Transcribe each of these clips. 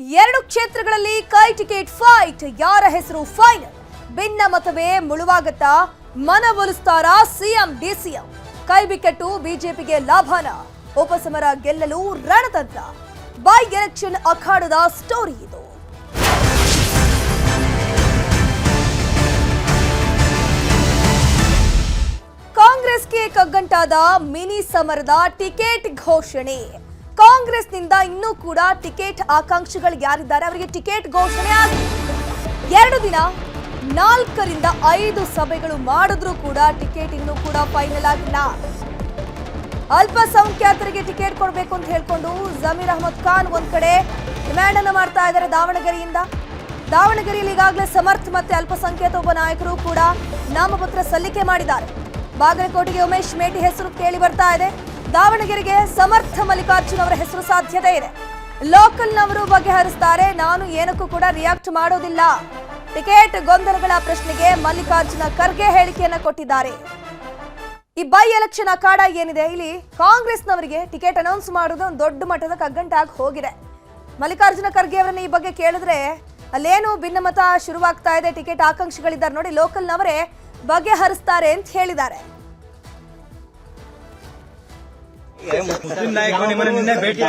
ಎರಡು ಕ್ಷೇತ್ರಗಳಲ್ಲಿ ಕೈ ಟಿಕೆಟ್ ಫೈಟ್. ಯಾರ ಹೆಸರು ಫೈನಲ್? ಭಿನ್ನ ಮತವೇ ಮುಳುವಾಗತ್ತಾ? ಮನವೊಲಿಸ್ತಾರಾ ಸಿಎಂ ಡಿಸಿಎಂ? ಕೈ ಬಿಕ್ಕಟ್ಟು ಬಿಜೆಪಿಗೆ ಲಾಭನ? ಉಪಸಮರ ಗೆಲ್ಲಲು ರಣತಂತ್ರ? ಬೈ ಎಲೆಕ್ಷನ್ ಅಖಾಡದ ಸ್ಟೋರಿ ಇದು. ಕಾಂಗ್ರೆಸ್ಗೆ ಕಗ್ಗಂಟಾದ ಮಿನಿ ಸಮರದ ಟಿಕೆಟ್ ಘೋಷಣೆ. ಕಾಂಗ್ರೆಸ್ನಿಂದ ಇನ್ನೂ ಕೂಡ ಟಿಕೆಟ್ ಆಕಾಂಕ್ಷಿಗಳು ಯಾರಿದ್ದಾರೆ ಅವರಿಗೆ ಟಿಕೆಟ್ ಘೋಷಣೆ ಆಗಿದೆ. 2 ದಿನ 4ರಿಂದ 5 ಸಭೆಗಳು ಮಾಡಿದ್ರೂ ಕೂಡ ಟಿಕೆಟ್ ಇನ್ನೂ ಕೂಡ ಫೈನಲ್ ಆಗಿಲ್ಲ. ಅಲ್ಪಸಂಖ್ಯಾತರಿಗೆ ಟಿಕೆಟ್ ಕೊಡಬೇಕು ಅಂತ ಹೇಳ್ಕೊಂಡು ಜಮೀರ್ ಅಹಮದ್ ಖಾನ್ ಒಂದ್ ಕಡೆ ಡಿಮ್ಯಾಂಡ್ ಅನ್ನು ಮಾಡ್ತಾ ಇದ್ದಾರೆ ದಾವಣಗೆರೆಯಿಂದ. ದಾವಣಗೆರೆಯಲ್ಲಿ ಈಗಾಗಲೇ ಸಮರ್ಥ ಮತ್ತೆ ಅಲ್ಪಸಂಖ್ಯಾತ ಒಬ್ಬ ನಾಯಕರು ಕೂಡ ನಾಮಪತ್ರ ಸಲ್ಲಿಕೆ ಮಾಡಿದ್ದಾರೆ. ಬಾಗಲಕೋಟೆಗೆ ಉಮೇಶ್ ಮೇಟಿ ಹೆಸರು ಕೇಳಿ ಬರ್ತಾ ಇದೆ. ದಾವಣಗೆರೆಗೆ ಸಮರ್ಥ ಮಲ್ಲಿಕಾರ್ಜುನ್ ಅವರ ಹೆಸರು ಸಾಧ್ಯತೆ ಇದೆ. ಲೋಕಲ್ನವರು ಬಗೆಹರಿಸ್ತಾರೆ, ನಾನು ಏನಕ್ಕೂ ಕೂಡ ರಿಯಾಕ್ಟ್ ಮಾಡೋದಿಲ್ಲ. ಟಿಕೆಟ್ ಗೊಂದಲಗಳ ಪ್ರಶ್ನೆಗೆ ಮಲ್ಲಿಕಾರ್ಜುನ ಖರ್ಗೆ ಹೇಳಿಕೆಯನ್ನ ಕೊಟ್ಟಿದ್ದಾರೆ. ಈ ಬೈ ಎಲೆಕ್ಷನ್ ಅಖಾಡ ಏನಿದೆ, ಇಲ್ಲಿ ಕಾಂಗ್ರೆಸ್ನವರಿಗೆ ಟಿಕೆಟ್ ಅನೌನ್ಸ್ ಮಾಡೋದು ಒಂದು ದೊಡ್ಡ ಮಟ್ಟದ ಕಗ್ಗಂಟಾಗಿ ಹೋಗಿದೆ. ಮಲ್ಲಿಕಾರ್ಜುನ ಖರ್ಗೆ ಅವರನ್ನ ಈ ಬಗ್ಗೆ ಕೇಳಿದ್ರೆ ಅಲ್ಲೇನು ಭಿನ್ನಮತ ಶುರುವಾಗ್ತಾ ಇದೆ, ಟಿಕೆಟ್ ಆಕಾಂಕ್ಷಿಗಳಿದ್ದಾರೆ ನೋಡಿ, ಲೋಕಲ್ನವರೇ ಬಗೆಹರಿಸ್ತಾರೆ ಅಂತ ಹೇಳಿದ್ದಾರೆ. ಮುಸ್ಲಿಂ ನಾಯಕರು ನಿಮ್ಮನ್ನು ನಿನ್ನೆ ಭೇಟಿ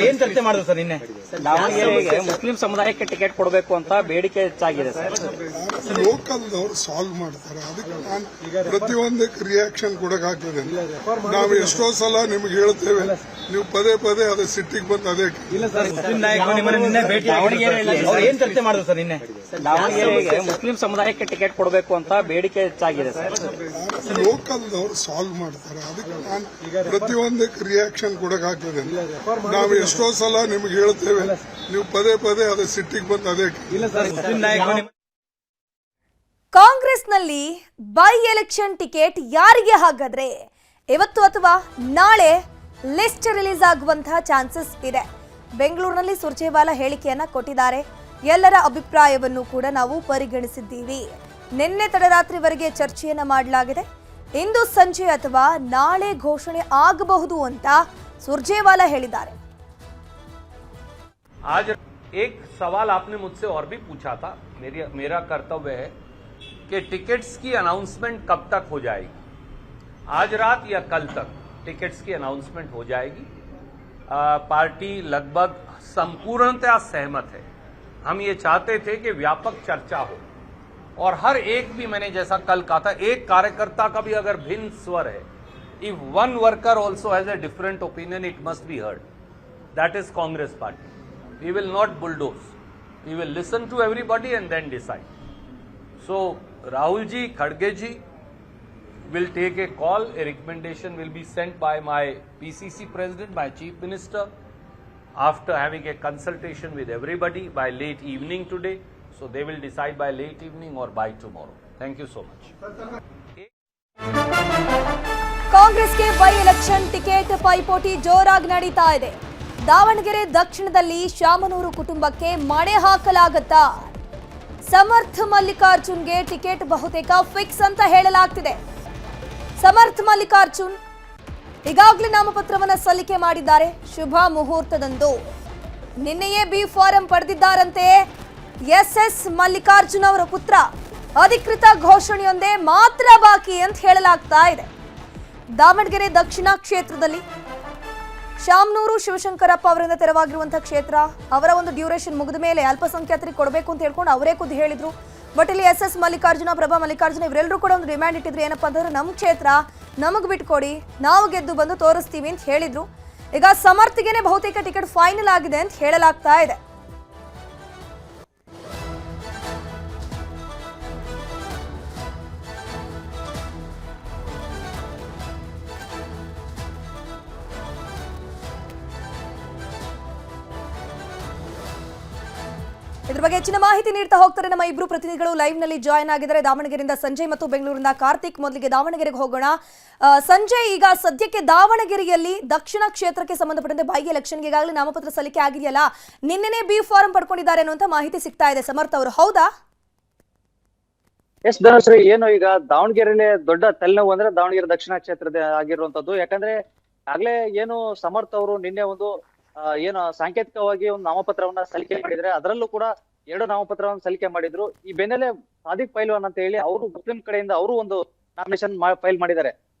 ಏನ್ ಚರ್ಚೆ ಮಾಡಿದ್ರು ಸರ್? ನಿನ್ನೆ ದಾವಣಗೆರೆಗೆ ಮುಸ್ಲಿಂ ಸಮುದಾಯಕ್ಕೆ ಟಿಕೆಟ್ ಕೊಡಬೇಕು ಅಂತ ಬೇಡಿಕೆ ಹೆಚ್ಚಾಗಿದೆ ಸರ್. ಲೋಕಲ್ದವ್ರು ಸಾಲ್ವ್ ಮಾಡ್ತಾರೆ, ಅದಕ್ಕೆ ನಾನು ಪ್ರತಿಯೊಂದಕ್ಕೆ ರಿಯಾಕ್ಷನ್ ಕೊಡಕ್ ಆಗ್ತದೆ. ನಾವು ಎಷ್ಟೋ ಸಲ ನಿಮ್ಗೆ ಹೇಳ್ತೇವೆ, ನೀವು ಪದೇ ಪದೇ ಅದೇ ಸಿಟ್ಟಿಗೆ ಬಂದು ಅದೇ ಇಲ್ಲ ಸರ್. ಮುಸ್ಲಿಂ ನಾಯಕರು ನಿಮ್ಮನ್ನು ನಿನ್ನೆ ಭೇಟಿ ಏನ್ ಚರ್ಚೆ ಮಾಡಿದ್ರು ಸರ್? ನಿನ್ನೆ ದಾವಣಗೆರೆಗೆ ಮುಸ್ಲಿಂ ಸಮುದಾಯಕ್ಕೆ ಟಿಕೆಟ್ ಕೊಡಬೇಕು ಅಂತ ಬೇಡಿಕೆ ಹೆಚ್ಚಾಗಿದೆ ಸರ್. ಲೋಕಲ್ದವ್ರು ಸಾಲ್ವ್ ಮಾಡ್ತಾರೆ, ಅದಕ್ಕೆ ನಾನು ಪ್ರತಿಯೊಂದಕ್ಕೆ ರಿಯಾಕ್ಷನ್ ಕೊಡಕ್ ಆಗ್ತದೆ. ನಾವು ಎಷ್ಟೋ ಸಲ ನಿಮ್ಗೆ ಹೇಳ್ತೇವೆ, ನೀವು ಪದೇ ಪದೇ ಅದೇ ಸಿಟ್ಟಿಗೆ ಬಂದು ಅದೇ ಇಲ್ಲ ಸರ್. ಮುಸ್ಲಿಂ ನಾಯಕರು ಕಾಂಗ್ರೆಸ್ನಲ್ಲಿ ಬೈ ಎಲೆಕ್ಷನ್ ಟಿಕೆಟ್ ಯಾರಿಗೆ ಹಾಗಾದ್ರೆ ಇವತ್ತು ಅಥವಾ ನಾಳೆ ಲಿಸ್ಟ್ ರಿಲೀಸ್ ಆಗುವಂತಹ ಚಾನ್ಸಸ್ ಇದೆ. ಬೆಂಗಳೂರಿನಲ್ಲಿ ಸುರ್ಜೇವಾಲಾ ಹೇಳಿಕೆಯನ್ನ ಕೊಟ್ಟಿದ್ದಾರೆ. ಎಲ್ಲರ ಅಭಿಪ್ರಾಯವನ್ನು ಕೂಡ ನಾವು ಪರಿಗಣಿಸಿದ್ದೀವಿ. ನಿನ್ನೆ ತಡರಾತ್ರಿವರೆಗೆ ಚರ್ಚೆಯನ್ನ ಮಾಡಲಾಗಿದೆ. ಇಂದು ಸಂಜೆ ಅಥವಾ ನಾಳೆ ಘೋಷಣೆ ಆಗಬಹುದು ಅಂತ ಸುರ್ಜೇವಾಲಾ ಹೇಳಿದ್ದಾರೆ. आज एक सवाल आपने मुझसे और भी पूछा था. मेरा कर्तव्य है कि टिकट्स की अनाउंसमेंट कब तक हो जाएगी. आज रात या कल तक टिकट्स की अनाउंसमेंट हो जाएगी. पार्टी लगभग संपूर्णतया सहमत है. हम ये चाहते थे कि व्यापक चर्चा हो और हर एक भी, मैंने जैसा कल कहा था, एक कार्यकर्ता का भी अगर भिन्न स्वर है, if one worker also has a different opinion, it must be heard. That is Congress party. We will not bulldoze. We will listen to everybody and then decide. So, Rahul ji, Khadge ji will take a call. A recommendation will be sent by my PCC president, my chief minister, after having a consultation with everybody by late evening today. So, they will decide by late evening or by tomorrow. Thank you so much. ಕಾಂಗ್ರೆಸ್ಗೆ by election ticket ಪೈಪೋಟಿ ಜೋರಾಗಿ ನಡೀತಾ ಇದೆ. ದಾವಣಗೆರೆ ದಕ್ಷಿಣದಲ್ಲಿ ಶಾಮನೂರು ಕುಟುಂಬಕ್ಕೆ ಮಣೆ ಹಾಕಲಾಗತ್ತಾ? ಸಮರ್ಥ ಮಲ್ಲಿಕಾರ್ಜುನ್ಗೆ ticket ಬಹುತೇಕ fix ಅಂತ ಹೇಳಲಾಗ್ತಿದೆ. ಸಮರ್ಥ ಮಲ್ಲಿಕಾರ್ಜುನ್ ಈಗಾಗಲೇ ನಾಮಪತ್ರವನ್ನ ಸಲ್ಲಿಕೆ ಮಾಡಿದ್ದಾರೆ. ಶುಭ ಮುಹೂರ್ತದಂದು ನಿನ್ನೆಯೇ ಬಿ ಫಾರಂ ಪಡೆದಿದ್ದಾರಂತೆ. SS ಮಲ್ಲಿಕಾರ್ಜುನ್ ಅವರ ಪುತ್ರ. ಅಧಿಕೃತ ಘೋಷಣೆಯೊಂದೇ ಮಾತ್ರ ಬಾಕಿ ಅಂತ ಹೇಳಲಾಗ್ತಾ ಇದೆ. ದಾವಣಗೆರೆ ದಕ್ಷಿಣ ಕ್ಷೇತ್ರದಲ್ಲಿ ಶಾಮನೂರು ಶಿವಶಂಕರಪ್ಪ ಅವರಿಂದ ತೆರವಾಗಿರುವಂತಹ ಕ್ಷೇತ್ರ. ಅವರ ಒಂದು ಡ್ಯೂರೇಷನ್ ಮುಗಿದ ಮೇಲೆ ಅಲ್ಪಸಂಖ್ಯಾತರಿಗೆ ಕೊಡಬೇಕು ಅಂತ ಹೇಳ್ಕೊಂಡು ಅವರೇ ಖುದ್ದು ಹೇಳಿದ್ರು. ಬಟ್ ಇಲ್ಲಿ SS ಮಲ್ಲಿಕಾರ್ಜುನ, ಪ್ರಭಾ ಮಲ್ಲಿಕಾರ್ಜುನ ಇವರೆಲ್ಲರೂ ಕೂಡ ಒಂದು ಡಿಮ್ಯಾಂಡ್ ಇಟ್ಟಿದ್ರು. ಏನಪ್ಪಾ ಅಂತಂದ್ರೆ ನಮ್ಮ ಕ್ಷೇತ್ರ ನಮಗೆ ಬಿಟ್ಕೊಡಿ, ನಾವು ಗೆದ್ದು ಬಂದು ತೋರಿಸ್ತೀವಿ ಅಂತ ಹೇಳಿದ್ರು. ಈಗ ಸಮರ್ಥಿಗೆನೆ ಬಹುತೇಕ ಟಿಕೆಟ್ ಫೈನಲ್ ಆಗಿದೆ ಅಂತ ಹೇಳಲಾಗ್ತಾ ಇದೆ. ಇದ್ರ ಬಗ್ಗೆ ಹೆಚ್ಚಿನ ಮಾಹಿತಿ ನೀಡ್ತಾ ಹೋಗ್ತಾರೆ ನಮ್ಮ ಇಬ್ರು ಪ್ರತಿನಿಧಿಗಳು ಲೈವ್ ನಲ್ಲಿ ಜಾಯ್ನ್ ಆಗಿದ್ದಾರೆ. ದಾವಣಗೆರೆಯಿಂದ ಸಂಜಯ್ ಮತ್ತು ಬೆಂಗಳೂರಿನಿಂದ ಕಾರ್ತಿಕ್. ಮೊದಲಿಗೆ ದಾವಣಗೆರೆಗೆ ಹೋಗೋಣ. ಸಂಜಯ್, ಈಗ ಸದ್ಯಕ್ಕೆ ದಾವಣಗೆರೆಯಲ್ಲಿ ದಕ್ಷಿಣ ಕ್ಷೇತ್ರಕ್ಕೆ ಸಂಬಂಧಪಟ್ಟಂತೆ ಬೈ ಎಲೆಕ್ಷನ್ಗೆ ಈಗಾಗಲೇ ನಾಮಪತ್ರ ಸಲ್ಲಿಕೆ ಆಗಿದೆಯಲ್ಲ, ನಿನ್ನೆನೇ ಬಿ ಫಾರಂ ಪಡ್ಕೊಂಡಿದ್ದಾರೆ ಅನ್ನುವಂತ ಮಾಹಿತಿ ಸಿಗ್ತಾ ಇದೆ. ಸಮರ್ಥ ಅವರು, ಹೌದಾ? ಎಸ್ ಧನುಶ್ರೀ, ಏನು ಈಗ ದಾವಣಗೆರೆಯಲ್ಲಿ ದೊಡ್ಡ ತಲೆನೋವು ಅಂದ್ರೆ ದಾವಣಗೆರೆ ದಕ್ಷಿಣ ಕ್ಷೇತ್ರದ ಆಗಿರುವಂತದ್ದು. ಯಾಕಂದ್ರೆ ಆಗ್ಲೇ ಏನು ಸಮರ್ಥ ಅವರು ನಿನ್ನೆ ಒಂದು ಏನು ಸಾಂಕೇತಿಕವಾಗಿ ಒಂದು ನಾಮಪತ್ರವನ್ನ ಸಲ್ಲಿಕೆ ಮಾಡಿದ್ರೆ ಅದರಲ್ಲೂ ಕೂಡ 2 ನಾಮಪತ್ರವನ್ನು ಸಲ್ಲಿಕೆ ಮಾಡಿದ್ರು. ಈ ಬೆನ್ನಲ್ಲೇ ಸಾದಿಕ್ ಪೈಲ್ವಾನ್ ಅಂತ ಹೇಳಿ ಅವರು ಮುಸ್ಲಿಂ ಕಡೆಯಿಂದ ಅವರು ಒಂದು ನಾಮಿನೇಷನ್ ಫೈಲ್ ಮಾಡಿದ್ದಾರೆ.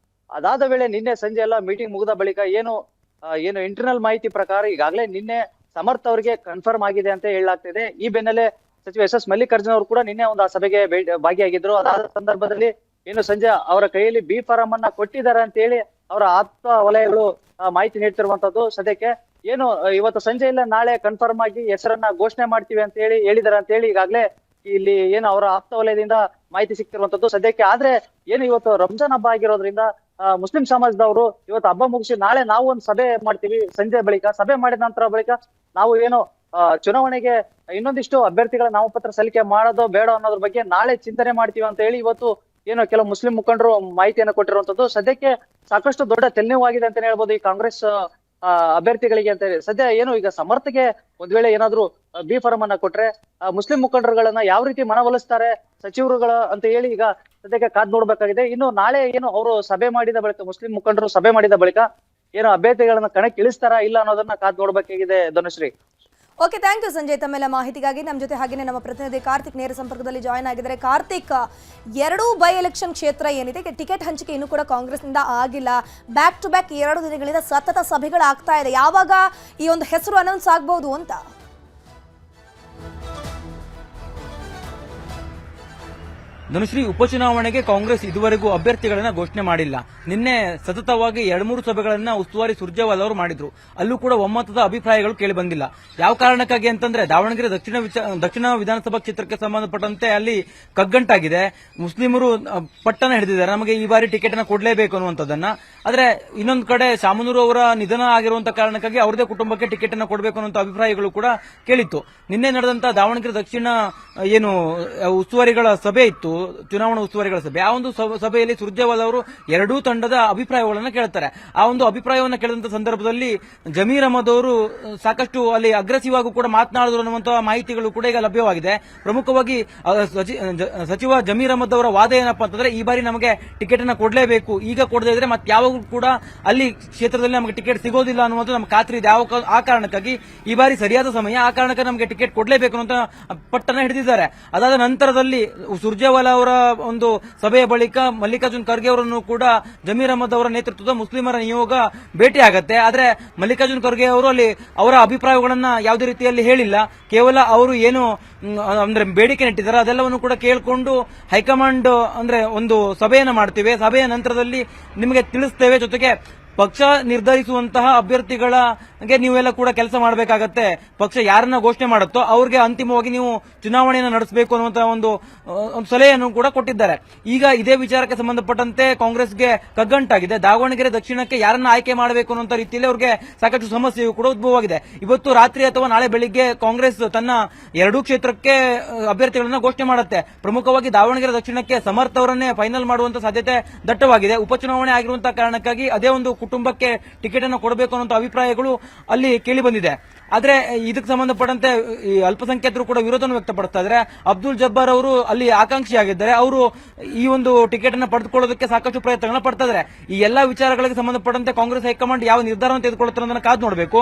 ಅದಾದ ವೇಳೆ ನಿನ್ನೆ ಸಂಜೆ ಎಲ್ಲ ಮೀಟಿಂಗ್ ಮುಗಿದ ಬಳಿಕ ಏನು ಇಂಟರ್ನಲ್ ಮಾಹಿತಿ ಪ್ರಕಾರ ಈಗಾಗಲೇ ನಿನ್ನೆ ಸಮರ್ಥ್ ಅವರಿಗೆ ಕನ್ಫರ್ಮ್ ಆಗಿದೆ ಅಂತ ಹೇಳಲಾಗ್ತಿದೆ. ಈ ಬೆನ್ನಲ್ಲೇ ಸಚಿವ ಎಸ್ ಮಲ್ಲಿಕಾರ್ಜುನ್ ಅವರು ಕೂಡ ನಿನ್ನೆ ಒಂದು ಆ ಸಭೆಗೆ ಭಾಗಿಯಾಗಿದ್ರು. ಅದಾದ ಸಂದರ್ಭದಲ್ಲಿ ಏನು ಸಂಜೆ ಅವರ ಕೈಯಲ್ಲಿ ಬಿ ಫಾರಂ ಅನ್ನ ಕೊಟ್ಟಿದ್ದಾರೆ ಅಂತ ಹೇಳಿ ಅವರ ಆಪ್ತ ವಲಯಗಳು ಮಾಹಿತಿ ನೀಡ್ತಿರುವಂತದ್ದು. ಸದ್ಯಕ್ಕೆ ಏನು ಇವತ್ತು ಸಂಜೆ ಇಲ್ಲ ನಾಳೆ ಕನ್ಫರ್ಮ್ ಆಗಿ ಹೆಸರನ್ನ ಘೋಷಣೆ ಮಾಡ್ತೀವಿ ಅಂತ ಹೇಳಿ ಹೇಳಿದಾರೆ ಅಂತ ಹೇಳಿ ಈಗಾಗಲೇ ಇಲ್ಲಿ ಏನು ಅವರ ಆಪ್ತ ವಲಯದಿಂದ ಮಾಹಿತಿ ಸಿಗ್ತಿರುವಂತದ್ದು ಸದ್ಯಕ್ಕೆ. ಆದ್ರೆ ಏನು ಇವತ್ತು ರಂಜಾನ್ ಹಬ್ಬ ಆಗಿರೋದ್ರಿಂದ ಮುಸ್ಲಿಂ ಸಮಾಜದವರು ಇವತ್ತು ಹಬ್ಬ ಮುಗಿಸಿ ನಾಳೆ ನಾವು ಒಂದು ಸಭೆ ಮಾಡ್ತೀವಿ. ಸಂಜೆ ಬಳಿಕ ಸಭೆ ಮಾಡಿದ ನಂತರ ಬಳಿಕ ನಾವು ಏನು ಚುನಾವಣೆಗೆ ಇನ್ನೊಂದಿಷ್ಟು ಅಭ್ಯರ್ಥಿಗಳ ನಾಮಪತ್ರ ಸಲ್ಲಿಕೆ ಮಾಡೋದೋ ಬೇಡ ಅನ್ನೋದ್ರ ಬಗ್ಗೆ ನಾಳೆ ಚಿಂತನೆ ಮಾಡ್ತೀವಿ ಅಂತ ಹೇಳಿ ಇವತ್ತು ಏನು ಕೆಲವು ಮುಸ್ಲಿಂ ಮುಖಂಡರು ಮಾಹಿತಿಯನ್ನು ಕೊಟ್ಟಿರುವಂತದ್ದು. ಸದ್ಯಕ್ಕೆ ಸಾಕಷ್ಟು ದೊಡ್ಡ ತೆನ್ನುವಾಗಿದೆ ಅಂತ ಹೇಳ್ಬೋದು ಈ ಕಾಂಗ್ರೆಸ್ ಅಭ್ಯರ್ಥಿಗಳಿಗೆ ಅಂತ ಹೇಳಿ. ಸದ್ಯ ಏನು ಈಗ ಸಮರ್ಥಗೆ ಒಂದ್ ವೇಳೆ ಏನಾದ್ರು ಬಿ ಫಾರಂ ಅನ್ನ ಕೊಟ್ರೆ ಮುಸ್ಲಿಂ ಮುಖಂಡರುಗಳನ್ನ ಯಾವ ರೀತಿ ಮನವೊಲಿಸ್ತಾರೆ ಸಚಿವರುಗಳ ಅಂತ ಹೇಳಿ ಈಗ ಸದ್ಯಕ್ಕೆ ಕಾದ್ ನೋಡ್ಬೇಕಾಗಿದೆ. ಇನ್ನು ನಾಳೆ ಏನು ಅವರು ಸಭೆ ಮಾಡಿದ ಬಳಿಕ ಮುಸ್ಲಿಂ ಮುಖಂಡರು ಸಭೆ ಮಾಡಿದ ಬಳಿಕ ಏನು ಅಭ್ಯರ್ಥಿಗಳನ್ನ ಕಣಕ್ಕೆ ಇಳಿಸ್ತಾರಾ ಇಲ್ಲ ಅನ್ನೋದನ್ನ ಕಾದ್ ನೋಡ್ಬೇಕಾಗಿದೆ Dhanushree. Okay, thank you Sanjay ತಮ್ಮೆಲ್ಲ ಮಾಹಿತಿಗಾಗಿ. ನಮ್ಮ ಜೊತೆ ಹಾಗೇನೆ ನಮ್ಮ ಪ್ರತಿನಿಧಿ ಕಾರ್ತಿಕ್ ನೇರ ಸಂಪರ್ಕದಲ್ಲಿ ಜಾಯ್ನ್ ಆಗಿದ್ದಾರೆ. ಕಾರ್ತಿಕ್, 2 ಬೈ ಎಲೆಕ್ಷನ್ ಕ್ಷೇತ್ರ ಏನಿದೆ ಟಿಕೆಟ್ ಹಂಚಿಕೆ ಇನ್ನೂ ಕೂಡ ಕಾಂಗ್ರೆಸ್ನಿಂದ ಆಗಿಲ್ಲ. ಬ್ಯಾಕ್ ಟು ಬ್ಯಾಕ್ 2 ದಿನಗಳಿಂದ ಸತತ ಸಭೆಗಳಾಗ್ತಾ ಇದೆ. ಯಾವಾಗ ಈ ಒಂದು ಹೆಸರು ಅನೌನ್ಸ್ ಆಗ್ಬಹುದು ಅಂತ? ಧನುಶ್ರೀ, ಉಪಚುನಾವಣೆಗೆ ಕಾಂಗ್ರೆಸ್ ಇದುವರೆಗೂ ಅಭ್ಯರ್ಥಿಗಳನ್ನ ಘೋಷಣೆ ಮಾಡಿಲ್ಲ. ನಿನ್ನೆ ಸತತವಾಗಿ 2-3 ಸಭೆಗಳನ್ನ ಉಸ್ತುವಾರಿ ಸುರ್ಜೇವಾಲ ಅವರು ಮಾಡಿದ್ರು. ಅಲ್ಲೂ ಕೂಡ ಒಮ್ಮತದ ಅಭಿಪ್ರಾಯಗಳು ಕೇಳಿ ಬಂದಿಲ್ಲ. ಯಾವ ಕಾರಣಕ್ಕಾಗಿ ಅಂತಂದ್ರೆ ದಾವಣಗೆರೆ ದಕ್ಷಿಣ ವಿಧಾನಸಭಾ ಕ್ಷೇತ್ರಕ್ಕೆ ಸಂಬಂಧಪಟ್ಟಂತೆ ಅಲ್ಲಿ ಕಗ್ಗಂಟಾಗಿದೆ. ಮುಸ್ಲಿಮರು ಪಟ್ಟಣ ಹಿಡಿದಿದ್ದಾರೆ, ನಮಗೆ ಈ ಬಾರಿ ಟಿಕೆಟ್ ಅನ್ನ ಕೊಡಲೇಬೇಕು ಅನ್ನುವಂಥದ್ದನ್ನ. ಆದ್ರೆ ಇನ್ನೊಂದು ಕಡೆ ಶಾಮನೂರು ಅವರ ನಿಧನ ಆಗಿರುವಂತಹ ಕಾರಣಕ್ಕಾಗಿ ಅವರದೇ ಕುಟುಂಬಕ್ಕೆ ಟಿಕೆಟ್ ಅನ್ನ ಕೊಡಬೇಕು ಅನ್ನುವಂಥ ಅಭಿಪ್ರಾಯಗಳು ಕೂಡ ಕೇಳಿತ್ತು. ನಿನ್ನೆ ನಡೆದಂತಹ ದಾವಣಗೆರೆ ದಕ್ಷಿಣ ಏನು ಉಸ್ತುವಾರಿಗಳ ಸಭೆ ಇತ್ತು, ಚುನಾವಣಾ ಉಸ್ತುವಾರಿಗಳ ಸಭೆ. ಆ ಒಂದು ಸಭೆಯಲ್ಲಿ ಸುರ್ಜೇವಾಲ ಅವರು 2 ತಂಡದ ಅಭಿಪ್ರಾಯಗಳನ್ನು ಕೇಳ್ತಾರೆ. ಆ ಒಂದು ಅಭಿಪ್ರಾಯವನ್ನು ಕೇಳಿದಂತ ಸಂದರ್ಭದಲ್ಲಿ ಜಮೀರ್ ಅಹಮದ್ ಅವರು ಸಾಕಷ್ಟು ಅಲ್ಲಿ ಅಗ್ರೆಸಿವ್ ಆಗಿ ಕೂಡ ಮಾತನಾಡಿದ್ರು ಅನ್ನುವಂತಹ ಮಾಹಿತಿಗಳು ಕೂಡ ಈಗ ಲಭ್ಯವಾಗಿದೆ. ಪ್ರಮುಖವಾಗಿ ಸಚಿವ ಜಮೀರ್ ಅಹಮದ್ ಅವರ ವಾದ ಏನಪ್ಪಾ ಅಂತಂದ್ರೆ, ಈ ಬಾರಿ ನಮಗೆ ಟಿಕೆಟ್ ಅನ್ನ ಕೊಡಲೇಬೇಕು, ಈಗ ಕೊಡದೇ ಇದ್ರೆ ಮತ್ತೆ ಯಾವಾಗೂ ಕೂಡ ಅಲ್ಲಿ ಕ್ಷೇತ್ರದಲ್ಲಿ ನಮಗೆ ಟಿಕೆಟ್ ಸಿಗೋದಿಲ್ಲ ಅನ್ನುವಂಥ ನಮ್ಮ ಖಾತ್ರಿ ಇದೆ. ಆ ಕಾರಣಕ್ಕಾಗಿ ಈ ಬಾರಿ ಸರಿಯಾದ ಸಮಯ, ಆ ಕಾರಣಕ್ಕೆ ನಮಗೆ ಟಿಕೆಟ್ ಕೊಡಲೇಬೇಕು ಅಂತ ಪಟ್ಟಣ ಹಿಡಿದಿದ್ದಾರೆ. ಅದಾದ ನಂತರದಲ್ಲಿ ಸುರ್ಜೇವಾಲ ಅವರ ಒಂದು ಸಭೆಯ ಬಳಿಕ ಮಲ್ಲಿಕಾರ್ಜುನ್ ಖರ್ಗೆ ಅವರನ್ನು ಕೂಡ ಜಮೀರ್ ಅಹಮದ್ ಅವರ ನೇತೃತ್ವದ ಮುಸ್ಲಿಮರ ನಿಯೋಗ ಭೇಟಿ ಆಗತ್ತೆ. ಆದ್ರೆ ಮಲ್ಲಿಕಾರ್ಜುನ್ ಖರ್ಗೆ ಅವರು ಅಲ್ಲಿ ಅವರ ಅಭಿಪ್ರಾಯಗಳನ್ನ ಯಾವುದೇ ರೀತಿಯಲ್ಲಿ ಹೇಳಿಲ್ಲ. ಕೇವಲ ಅವರು ಏನು ಅಂದ್ರೆ ಬೇಡಿಕೆ ನೆಟ್ಟಿದ್ದಾರೆ ಅದೆಲ್ಲವನ್ನು ಕೂಡ ಕೇಳಿಕೊಂಡು ಹೈಕಮಾಂಡ್ ಅಂದ್ರೆ ಒಂದು ಸಭೆಯನ್ನ ಮಾಡ್ತೀವಿ, ಸಭೆಯ ನಂತರದಲ್ಲಿ ನಿಮಗೆ ತಿಳಿಸ್ತೇವೆ, ಜೊತೆಗೆ ಪಕ್ಷ ನಿರ್ಧರಿಸುವಂತಹ ಅಭ್ಯರ್ಥಿಗಳಿಗೆ ನೀವೆಲ್ಲ ಕೂಡ ಕೆಲಸ ಮಾಡಬೇಕಾಗತ್ತೆ. ಪಕ್ಷ ಯಾರನ್ನ ಘೋಷಣೆ ಮಾಡುತ್ತೋ ಅವ್ರಿಗೆ ಅಂತಿಮವಾಗಿ ನೀವು ಚುನಾವಣೆಯನ್ನು ನಡೆಸಬೇಕು ಅನ್ನುವಂತಹ ಒಂದು ಸಲಹೆಯನ್ನು ಕೂಡ ಕೊಟ್ಟಿದ್ದಾರೆ. ಈಗ ಇದೇ ವಿಚಾರಕ್ಕೆ ಸಂಬಂಧಪಟ್ಟಂತೆ ಕಾಂಗ್ರೆಸ್ಗೆ ಕಗ್ಗಂಟಾಗಿದೆ. ದಾವಣಗೆರೆ ದಕ್ಷಿಣಕ್ಕೆ ಯಾರನ್ನ ಆಯ್ಕೆ ಮಾಡಬೇಕು ಅನ್ನುವಂಥ ರೀತಿಯಲ್ಲಿ ಅವ್ರಿಗೆ ಸಾಕಷ್ಟು ಸಮಸ್ಯೆಯೂ ಕೂಡ ಉದ್ಭವವಾಗಿದೆ. ಇವತ್ತು ರಾತ್ರಿ ಅಥವಾ ನಾಳೆ ಬೆಳಿಗ್ಗೆ ಕಾಂಗ್ರೆಸ್ ತನ್ನ 2 ಕ್ಷೇತ್ರಕ್ಕೆ ಅಭ್ಯರ್ಥಿಗಳನ್ನ ಘೋಷಣೆ ಮಾಡುತ್ತೆ. ಪ್ರಮುಖವಾಗಿ ದಾವಣಗೆರೆ ದಕ್ಷಿಣಕ್ಕೆ ಸಮರ್ಥ್ ಅವರನ್ನೇ ಫೈನಲ್ ಮಾಡುವಂತ ಸಾಧ್ಯತೆ ದಟ್ಟವಾಗಿದೆ. ಉಪಚುನಾವಣೆ ಆಗಿರುವಂತಹ ಕಾರಣಕ್ಕಾಗಿ ಅದೇ ಒಂದು ಕುಟುಂಬಕ್ಕೆ ಟಿಕೆಟ್ ಅನ್ನು ಕೊಡಬೇಕು ಅನ್ನುವಂಥ ಅಭಿಪ್ರಾಯಗಳು ಅಲ್ಲಿ ಕೇಳಿ ಬಂದಿದೆ. ಆದ್ರೆ ಇದಕ್ಕೆ ಸಂಬಂಧಪಟ್ಟಂತೆ ಈ ಅಲ್ಪಸಂಖ್ಯಾತರು ಕೂಡ ವಿರೋಧವನ್ನು ವ್ಯಕ್ತಪಡಿಸ್ತಾ ಇದ್ದಾರೆ. ಅಬ್ದುಲ್ ಜಬ್ಬಾರ್ ಅವರು ಅಲ್ಲಿ ಆಕಾಂಕ್ಷಿಯಾಗಿದ್ದಾರೆ. ಅವರು ಈ ಒಂದು ಟಿಕೆಟ್ ಅನ್ನು ಪಡೆದುಕೊಳ್ಳೋದಕ್ಕೆ ಸಾಕಷ್ಟು ಪ್ರಯತ್ನಗಳನ್ನ ಪಡ್ತಾ ಇದ್ದಾರೆ. ಈ ಎಲ್ಲಾ ವಿಚಾರಗಳಿಗೆ ಸಂಬಂಧಪಟ್ಟಂತೆ ಕಾಂಗ್ರೆಸ್ ಹೈಕಮಾಂಡ್ ಯಾವ ನಿರ್ಧಾರವನ್ನು ತೆಗೆದುಕೊಳ್ಳುತ್ತಾರೆ ಅನ್ನೋದನ್ನ ಕಾದು ನೋಡಬೇಕು.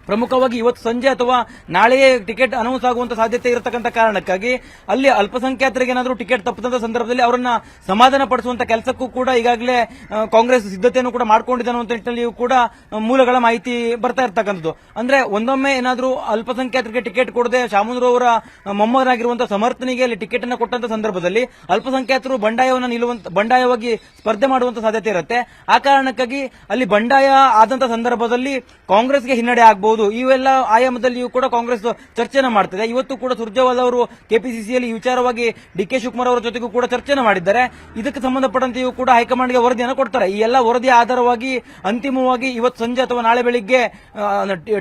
ಪ್ರಮುಖವಾಗಿ ಇವತ್ತು ಸಂಜೆ ಅಥವಾ ನಾಳೆಯೇ ಟಿಕೆಟ್ ಅನೌನ್ಸ್ ಆಗುವಂತ ಸಾಧ್ಯತೆ ಇರತಕ್ಕಂಥ ಕಾರಣಕ್ಕಾಗಿ ಅಲ್ಲಿ ಅಲ್ಪಸಂಖ್ಯಾತರಿಗೆ ಏನಾದರೂ ಟಿಕೆಟ್ ತಪ್ಪದಂತ ಸಂದರ್ಭದಲ್ಲಿ ಅವರನ್ನ ಸಮಾಧಾನ ಪಡಿಸುವಂತ ಕೆಲಸಕ್ಕೂ ಕೂಡ ಈಗಾಗಲೇ ಕಾಂಗ್ರೆಸ್ ಸಿದ್ಧತೆಯನ್ನು ಕೂಡ ಮಾಡಿಕೊಂಡಿದೆ ಅನ್ನುವಂತ ನಿಟ್ಟಿನಲ್ಲಿಯೂ ಕೂಡ ಮೂಲಗಳ ಮಾಹಿತಿ ಬರ್ತಾ ಇರ್ತಕ್ಕಂಥದ್ದು. ಅಂದ್ರೆ ಒಂದೊಮ್ಮೆ ಏನಾದರೂ ಅಲ್ಪಸಂಖ್ಯಾತರಿಗೆ ಟಿಕೆಟ್ ಕೊಡದೆ ಶಾಮನೂರು ಅವರ ಮೊಮ್ಮಗನಾಗಿರುವಂತಹ ಸಮರ್ಥನಿಗೆ ಅಲ್ಲಿ ಟಿಕೆಟ್ ಅನ್ನು ಕೊಟ್ಟಂತ ಸಂದರ್ಭದಲ್ಲಿ ಅಲ್ಪಸಂಖ್ಯಾತರು ಬಂಡಾಯವಾಗಿ ಸ್ಪರ್ಧೆ ಮಾಡುವಂತ ಸಾಧ್ಯತೆ ಇರುತ್ತೆ. ಆ ಕಾರಣಕ್ಕಾಗಿ ಅಲ್ಲಿ ಬಂಡಾಯ ಆದಂತ ಸಂದರ್ಭದಲ್ಲಿ ಕಾಂಗ್ರೆಸ್ಗೆ ಹಿನ್ನಡೆ ಆಗಬಹುದು. ಇವೆಲ್ಲ ಆಯಾಮದಲ್ಲಿಯೂ ಕೂಡ ಕಾಂಗ್ರೆಸ್ ಚರ್ಚೆನ ಮಾಡ್ತಿದೆ. ಇವತ್ತು ಕೂಡ ಸುರ್ಜೇವಾಲ ಅವರು ಕೆಪಿಸಿಸಿಯಲ್ಲಿ ಈ ವಿಚಾರವಾಗಿ ಡಿಕೆ ಶಿವಕುಮಾರ್ ಅವರ ಜೊತೆಗೂ ಕೂಡ ಚರ್ಚೆನ ಮಾಡಿದ್ದಾರೆ. ಇದಕ್ಕೆ ಸಂಬಂಧಪಟ್ಟಂತೆಯೂ ಕೂಡ ಹೈಕಮಾಂಡ್ಗೆ ವರದಿಯನ್ನು ಕೊಡ್ತಾರೆ. ಈ ಎಲ್ಲ ವರದಿ ಆಧಾರವಾಗಿ ಅಂತಿಮವಾಗಿ ಇವತ್ತು ಸಂಜೆ ಅಥವಾ ನಾಳೆ ಬೆಳಿಗ್ಗೆ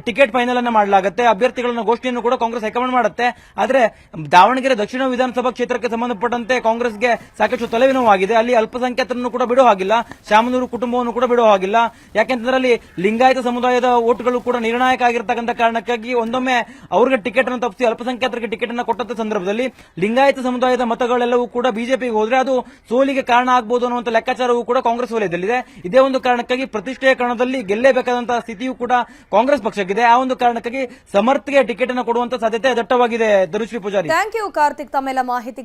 ಟಿಕೆಟ್ ಫೈನಲ್ ಅನ್ನ ಮಾಡಲಾಗುತ್ತೆ. ಅಭ್ಯರ್ಥಿಗಳನ್ನ ಘೋಷಣೆಯನ್ನು ಕೂಡ ಕಾಂಗ್ರೆಸ್ ಹೈಕಮಾಂಡ್ ಮಾಡುತ್ತೆ. ಆದ್ರೆ ದಾವಣಗೆರೆ ದಕ್ಷಿಣ ವಿಧಾನಸಭಾ ಕ್ಷೇತ್ರಕ್ಕೆ ಸಂಬಂಧಪಟ್ಟಂತೆ ಕಾಂಗ್ರೆಸ್ಗೆ ಸಾಕಷ್ಟು ತಲೆನೋವಾಗಿದೆ. ಅಲ್ಲಿ ಅಲ್ಪಸಂಖ್ಯಾತರನ್ನು ಕೂಡ ಬಿಡೋ ಹಾಗಿಲ್ಲ, ಶಾಮನೂರು ಕುಟುಂಬವನ್ನು ಕೂಡ ಬಿಡೋ ಹಾಗಿಲ್ಲ. ಯಾಕೆಂತಂದ್ರೆ ಅಲ್ಲಿ ಲಿಂಗಾಯತ ಸಮುದಾಯದ ಓಟ್ಗಳು ಕೂಡ ನಿರ್ಣಾಯಕ ಬೇಕಾಗಿರ್ತಕ್ಕಂಥ ಕಾರಣಕ್ಕಾಗಿ ಒಂದೊಮ್ಮೆ ಅವ್ರಿಗೆ ಟಿಕೆಟ್ ಅನ್ನು ತಪ್ಪಿಸಿ ಅಲ್ಪಸಂಖ್ಯಾತರಿಗೆ ಟಿಕೆಟ್ ಅನ್ನು ಕೊಟ್ಟಂತ ಸಂದರ್ಭದಲ್ಲಿ ಲಿಂಗಾಯತ ಸಮುದಾಯದ ಮತಗಳೆಲ್ಲವೂ ಕೂಡ ಬಿಜೆಪಿಗೆ ಹೋದ್ರೆ ಅದು ಸೋಲಿಗೆ ಕಾರಣ ಆಗಬಹುದು ಅನ್ನುವಂಥ ಲೆಕ್ಕಾಚಾರವೂ ಕೂಡ ಕಾಂಗ್ರೆಸ್ ವಲಯದಲ್ಲಿದೆ. ಇದೇ ಒಂದು ಕಾರಣಕ್ಕಾಗಿ ಪ್ರತಿಷ್ಠೆಯ ಕಣದಲ್ಲಿ ಗೆಲ್ಲೇಬೇಕಾದಂತಹ ಸ್ಥಿತಿಯೂ ಕೂಡ ಕಾಂಗ್ರೆಸ್ ಪಕ್ಷಕ್ಕಿದೆ. ಆ ಒಂದು ಕಾರಣಕ್ಕಾಗಿ ಸಮರ್ಥ್ಗೆ ಟಿಕೆಟ್ ಅನ್ನು ಕೊಡುವಂತ ಸಾಧ್ಯತೆ ದಟ್ಟವಾಗಿದೆ. ಧನುಶ್ರೀ ಪೂಜಾರಿ. ಥ್ಯಾಂಕ್ ಯು ಕಾರ್ತಿಕ್ ತಮ್ಮೆಲ್ಲ ಮಾಹಿತಿ